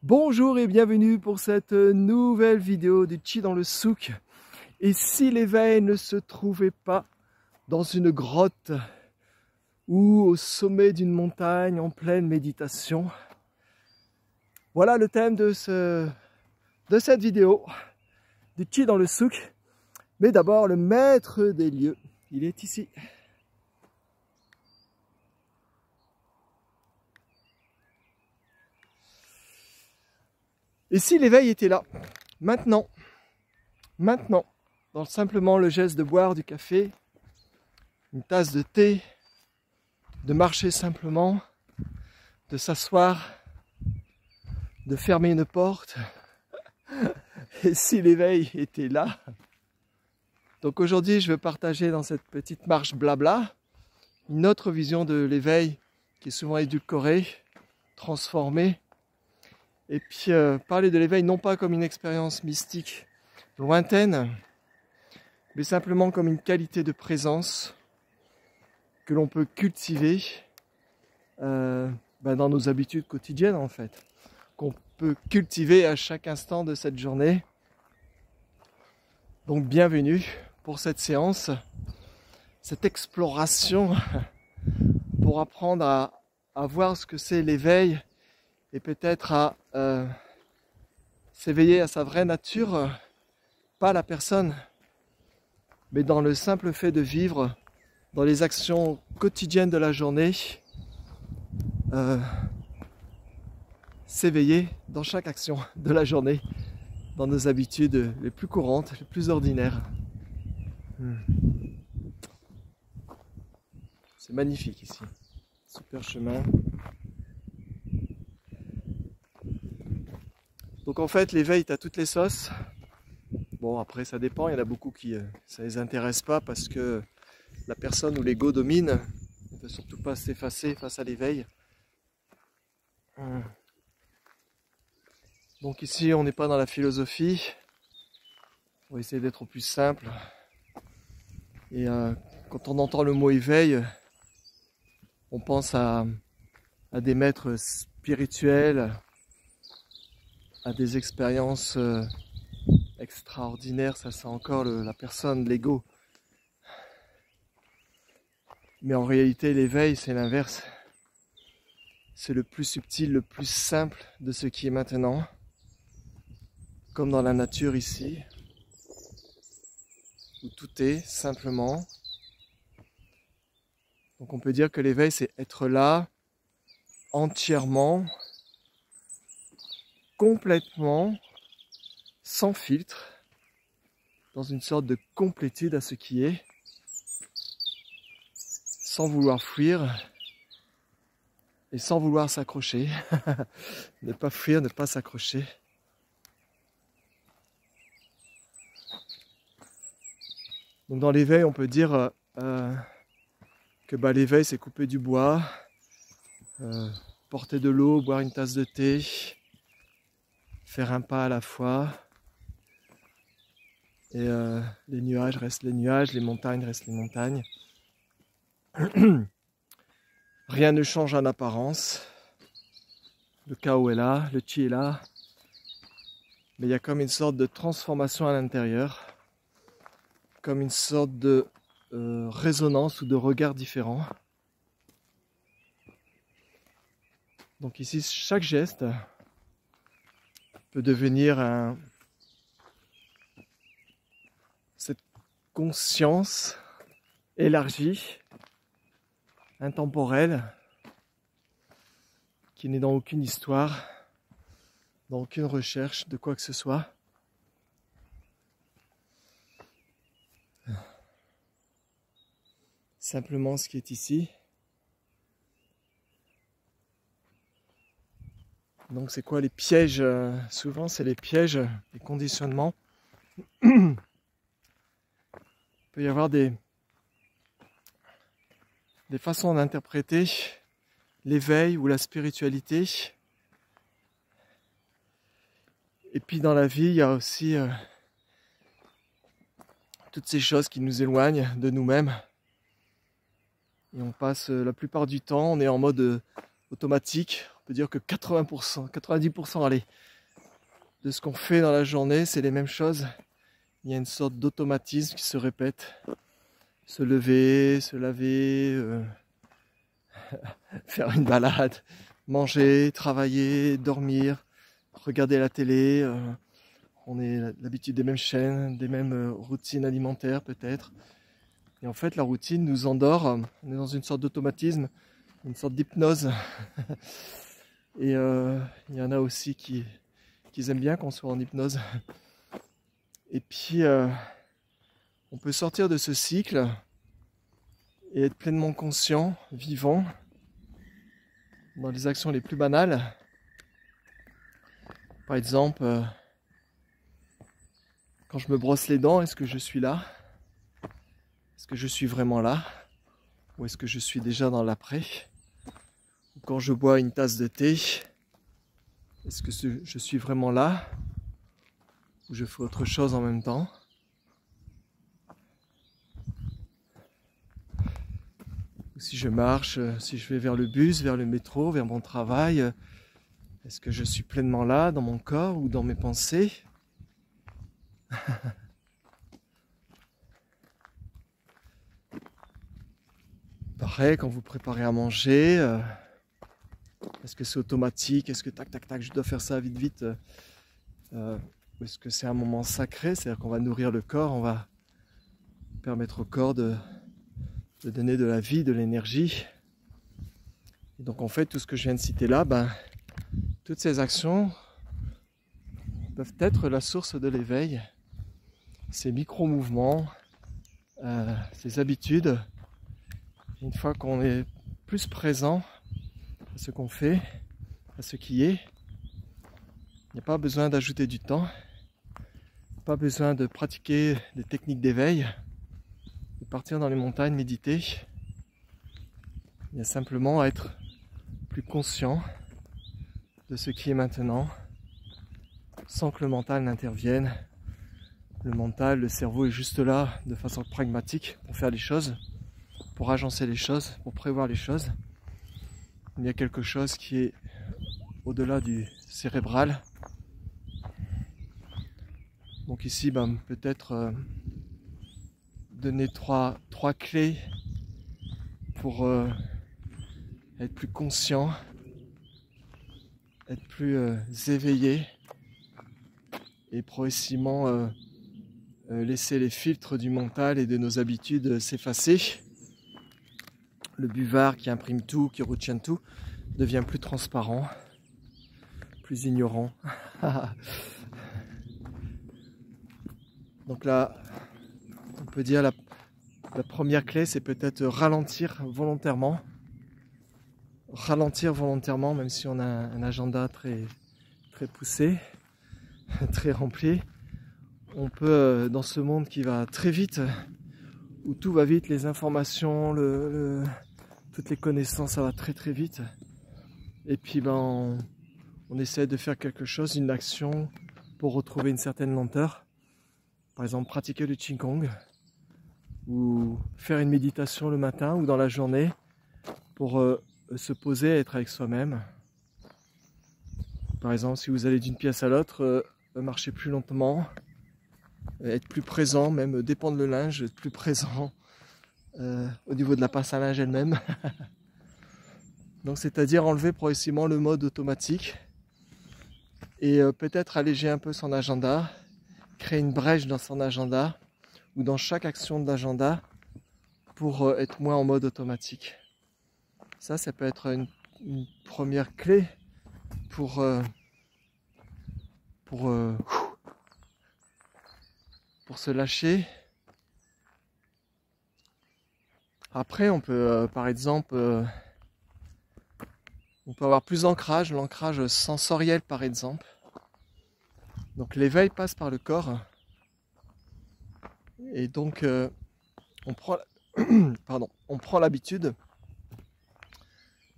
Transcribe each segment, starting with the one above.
Bonjour et bienvenue pour cette nouvelle vidéo du Chi dans le Souk. Et si l'éveil ne se trouvait pas dans une grotte ou au sommet d'une montagne en pleine méditation, voilà le thème de cette vidéo du Chi dans le Souk. Mais d'abord, le maître des lieux, il est ici. Et si l'éveil était là, maintenant, dans simplement le geste de boire du café, une tasse de thé, de marcher simplement, de s'asseoir, de fermer une porte, et si l'éveil était là. Donc aujourd'hui, je veux partager dans cette petite marche blabla une autre vision de l'éveil qui est souvent édulcorée, transformée. Et puis parler de l'éveil non pas comme une expérience mystique lointaine, mais simplement comme une qualité de présence que l'on peut cultiver dans nos habitudes quotidiennes en fait, qu'on peut cultiver à chaque instant de cette journée. Donc bienvenue pour cette séance, cette exploration pour apprendre à voir ce que c'est l'éveil et peut-être à s'éveiller à sa vraie nature, pas la personne, mais dans le simple fait de vivre, dans les actions quotidiennes de la journée, s'éveiller dans chaque action de la journée, dans nos habitudes les plus courantes, les plus ordinaires. C'est magnifique ici, super chemin. Donc en fait, l'éveil est à toutes les sauces. Bon, après ça dépend, il y en a beaucoup qui ça les intéresse pas parce que la personne ou l'ego domine. Il ne veut surtout pas s'effacer face à l'éveil. Donc ici, on n'est pas dans la philosophie. On va essayer d'être au plus simple. Et quand on entend le mot éveil, on pense à des maîtres spirituels, à des expériences extraordinaires. Ça c'est encore la personne, l'ego. Mais en réalité, l'éveil, c'est l'inverse. C'est le plus subtil, le plus simple de ce qui est maintenant. Comme dans la nature ici, où tout est simplement. Donc on peut dire que l'éveil, c'est être là, entièrement, complètement, sans filtre, dans une sorte de complétude à ce qui est, sans vouloir fuir et sans vouloir s'accrocher. Ne pas fuir, ne pas s'accrocher. Donc dans l'éveil, on peut dire que l'éveil, c'est couper du bois, porter de l'eau, boire une tasse de thé, faire un pas à la fois. Et les nuages restent les nuages, les montagnes restent les montagnes. Rien ne change en apparence. Le chaos est là, le chi est là. Mais il y a comme une sorte de transformation à l'intérieur. Comme une sorte de résonance ou de regard différent. Donc ici, chaque geste peut devenir cette conscience élargie, intemporelle, qui n'est dans aucune histoire, dans aucune recherche de quoi que ce soit. Simplement ce qui est ici. Donc c'est quoi les pièges? Souvent c'est les pièges, les conditionnements. Il peut y avoir des façons d'interpréter l'éveil ou la spiritualité. Et puis dans la vie, il y a aussi toutes ces choses qui nous éloignent de nous-mêmes. Et on passe la plupart du temps, on est en mode automatique, peut dire que 80%, 90% allez, de ce qu'on fait dans la journée, c'est les mêmes choses. Il y a une sorte d'automatisme qui se répète. Se lever, se laver, faire une balade, manger, travailler, dormir, regarder la télé. On a l'habitude des mêmes chaînes, des mêmes routines alimentaires peut-être. Et en fait, la routine nous endort. On est dans une sorte d'automatisme, une sorte d'hypnose. Et il y en a aussi qui aiment bien qu'on soit en hypnose. Et puis, on peut sortir de ce cycle et être pleinement conscient, vivant, dans les actions les plus banales. Par exemple, quand je me brosse les dents, est-ce que je suis là? Est-ce que je suis vraiment là? Ou est-ce que je suis déjà dans l'après? Ou quand je bois une tasse de thé, est-ce que je suis vraiment là? Ou je fais autre chose en même temps? Ou si je marche, si je vais vers le bus, vers le métro, vers mon travail, est-ce que je suis pleinement là, dans mon corps ou dans mes pensées? Pareil, quand vous préparez à manger, est-ce que c'est automatique? Est-ce que tac, tac, tac, je dois faire ça vite, vite? Ou est-ce que c'est un moment sacré? C'est-à-dire qu'on va nourrir le corps, on va permettre au corps de donner de la vie, de l'énergie. Et donc en fait, tout ce que je viens de citer là, toutes ces actions peuvent être la source de l'éveil. Ces micro-mouvements, ces habitudes, une fois qu'on est plus présent à ce qu'on fait, à ce qui est, il n'y a pas besoin d'ajouter du temps, pas besoin de pratiquer des techniques d'éveil, de partir dans les montagnes, méditer. Il y a simplement à être plus conscient de ce qui est maintenant, sans que le mental n'intervienne. Le mental, le cerveau est juste là de façon pragmatique pour faire les choses, pour agencer les choses, pour prévoir les choses. Il y a quelque chose qui est au-delà du cérébral. Donc ici, peut-être donner trois clés pour être plus conscient, être plus éveillé et progressivement laisser les filtres du mental et de nos habitudes s'effacer. Le buvard qui imprime tout, qui retient tout, devient plus transparent, plus ignorant. Donc là, on peut dire la première clé, c'est peut-être ralentir volontairement. Ralentir volontairement, même si on a un agenda très, très poussé, très rempli. On peut, dans ce monde qui va très vite, où tout va vite, les informations, toutes les connaissances, ça va très très vite. Et puis on essaie de faire quelque chose, une action, pour retrouver une certaine lenteur. Par exemple, pratiquer le Qigong, ou faire une méditation le matin ou dans la journée, pour se poser, être avec soi-même. Par exemple, si vous allez d'une pièce à l'autre, marcher plus lentement, être plus présent, même dépendre le linge, être plus présent au niveau de la passe à linge elle-même. Donc c'est-à-dire enlever progressivement le mode automatique et peut-être alléger un peu son agenda, créer une brèche dans son agenda ou dans chaque action de l'agenda pour être moins en mode automatique. Ça peut être une première clé pour se lâcher. Après, on peut, par exemple, on peut avoir plus d'ancrage, l'ancrage sensoriel par exemple. Donc l'éveil passe par le corps. Et donc, on prend l'habitude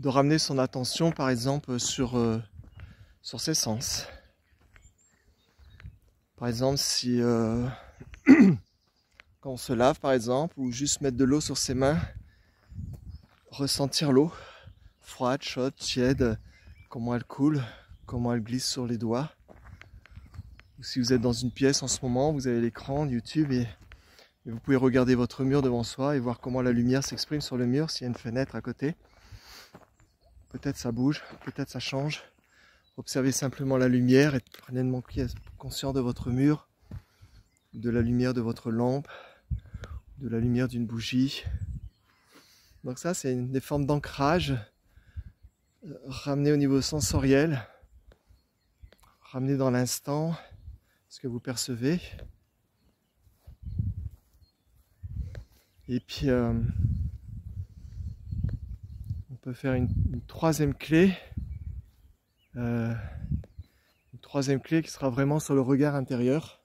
de ramener son attention, par exemple, sur ses sens. Par exemple, si quand on se lave, par exemple, ou juste mettre de l'eau sur ses mains, ressentir l'eau, froide, chaude, tiède, comment elle coule, comment elle glisse sur les doigts. Ou si vous êtes dans une pièce en ce moment, vous avez l'écran YouTube et vous pouvez regarder votre mur devant soi et voir comment la lumière s'exprime sur le mur, s'il y a une fenêtre à côté. Peut-être ça bouge, peut-être ça change. Observez simplement la lumière et être pleinement conscient de votre mur, de la lumière de votre lampe, de la lumière d'une bougie. Donc ça, c'est des formes d'ancrage ramenées au niveau sensoriel, ramenées dans l'instant, ce que vous percevez. Et puis, on peut faire une troisième clé. Une troisième clé qui sera vraiment sur le regard intérieur.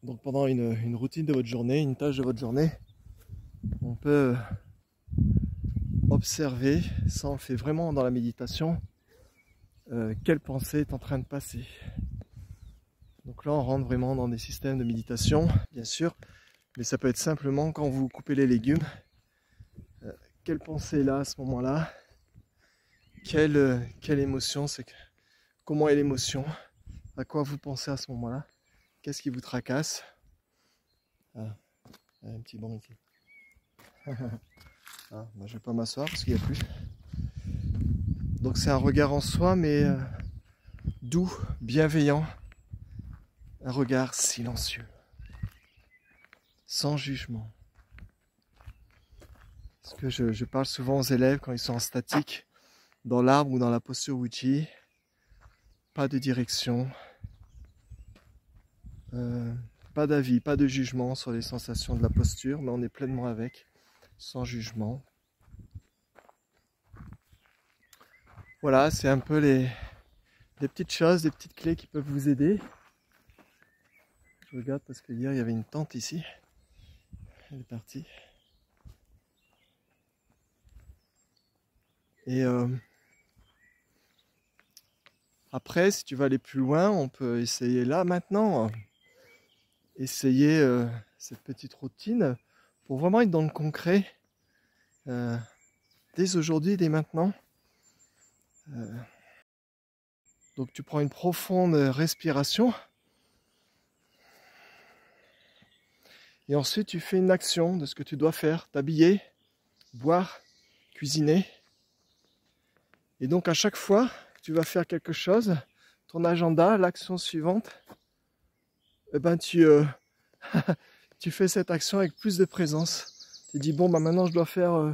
Donc pendant une routine de votre journée, une tâche de votre journée, on peut observer, ça on le fait vraiment dans la méditation, quelle pensée est en train de passer. Donc là on rentre vraiment dans des systèmes de méditation, bien sûr, mais ça peut être simplement quand vous coupez les légumes, quelle pensée est là à ce moment-là, quelle émotion, comment est l'émotion, à quoi vous pensez à ce moment-là, qu'est-ce qui vous tracasse. Ah, un petit banc ici. Ah, bah, je vais pas m'asseoir parce qu'il n'y a plus. Donc c'est un regard en soi, mais doux, bienveillant, un regard silencieux, sans jugement. Parce que je parle souvent aux élèves quand ils sont en statique, dans l'arbre ou dans la posture Wuji, pas de direction, pas d'avis, pas de jugement sur les sensations de la posture, mais on est pleinement avec, sans jugement. Voilà, c'est un peu des petites choses, des petites clés qui peuvent vous aider. Je regarde parce que hier il y avait une tente ici, elle est partie. Et après, si tu veux aller plus loin, on peut essayer là maintenant, essayer cette petite routine pour vraiment être dans le concret dès aujourd'hui, dès maintenant. Donc tu prends une profonde respiration et ensuite tu fais une action de ce que tu dois faire, t'habiller, boire, cuisiner. Et donc à chaque fois que tu vas faire quelque chose, ton agenda, l'action suivante, eh ben tu fais cette action avec plus de présence. Tu dis bon bah maintenant je dois faire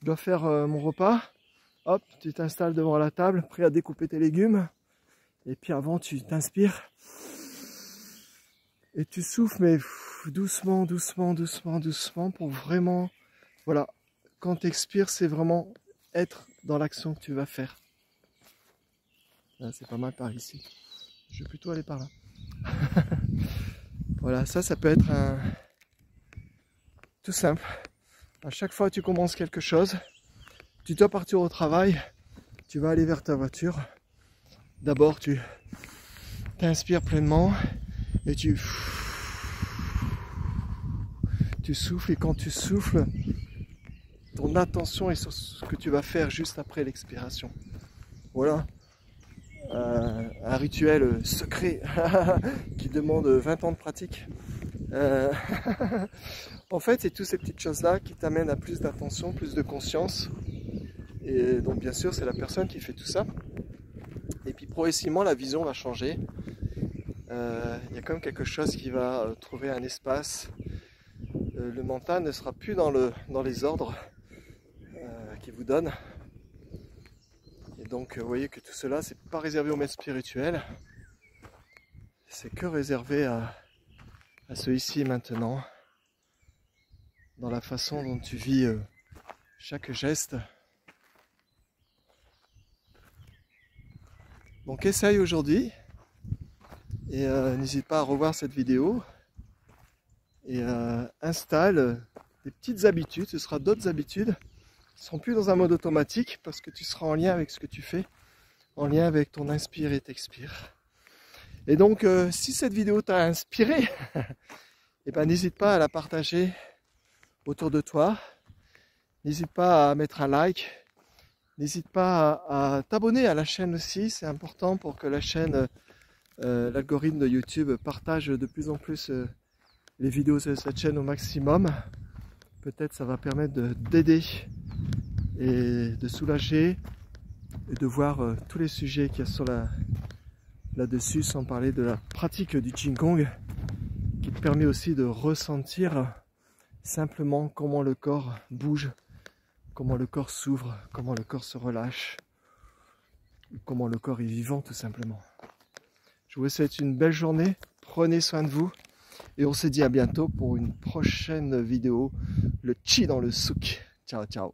mon repas. Hop, tu t'installes devant la table, prêt à découper tes légumes. Et puis avant tu t'inspires et tu souffles, mais doucement, doucement, doucement, doucement pour vraiment, voilà, quand tu expires, c'est vraiment être dans l'action que tu vas faire. Là, c'est pas mal par ici. Je vais plutôt aller par là. Voilà, ça peut être tout simple. À chaque fois que tu commences quelque chose, tu dois partir au travail, tu vas aller vers ta voiture. D'abord, tu t'inspires pleinement et tu souffles. Et quand tu souffles, ton attention est sur ce que tu vas faire juste après l'expiration. Voilà. Un rituel secret qui demande 20 ans de pratique. En fait, c'est toutes ces petites choses-là qui t'amènent à plus d'attention, plus de conscience. Et donc, bien sûr, c'est la personne qui fait tout ça. Et puis, progressivement, la vision va changer. Il y a quand même quelque chose qui va trouver un espace. Le mental ne sera plus dans les ordres qu'il vous donne. Et donc, vous voyez que tout cela, c'est pas réservé aux maîtres spirituels. C'est que réservé à ce ici et maintenant. Dans la façon dont tu vis chaque geste. Donc essaye aujourd'hui et n'hésite pas à revoir cette vidéo et installe des petites habitudes, ce sera d'autres habitudes qui ne seront plus dans un mode automatique parce que tu seras en lien avec ce que tu fais, en lien avec ton inspire et t'expire. Et donc si cette vidéo t'a inspiré, et ben n'hésite pas à la partager autour de toi, n'hésite pas à mettre un like, N'hésite pas à t'abonner à la chaîne aussi, c'est important pour que la chaîne, l'algorithme de YouTube partage de plus en plus les vidéos de cette chaîne au maximum. Peut-être ça va permettre d'aider et de soulager et de voir tous les sujets qu'il y a sur là-dessus, sans parler de la pratique du Qigong qui te permet aussi de ressentir simplement comment le corps bouge, comment le corps s'ouvre, comment le corps se relâche, comment le corps est vivant tout simplement. Je vous souhaite une belle journée, prenez soin de vous et on se dit à bientôt pour une prochaine vidéo, le Qi dans le souk. Ciao ciao.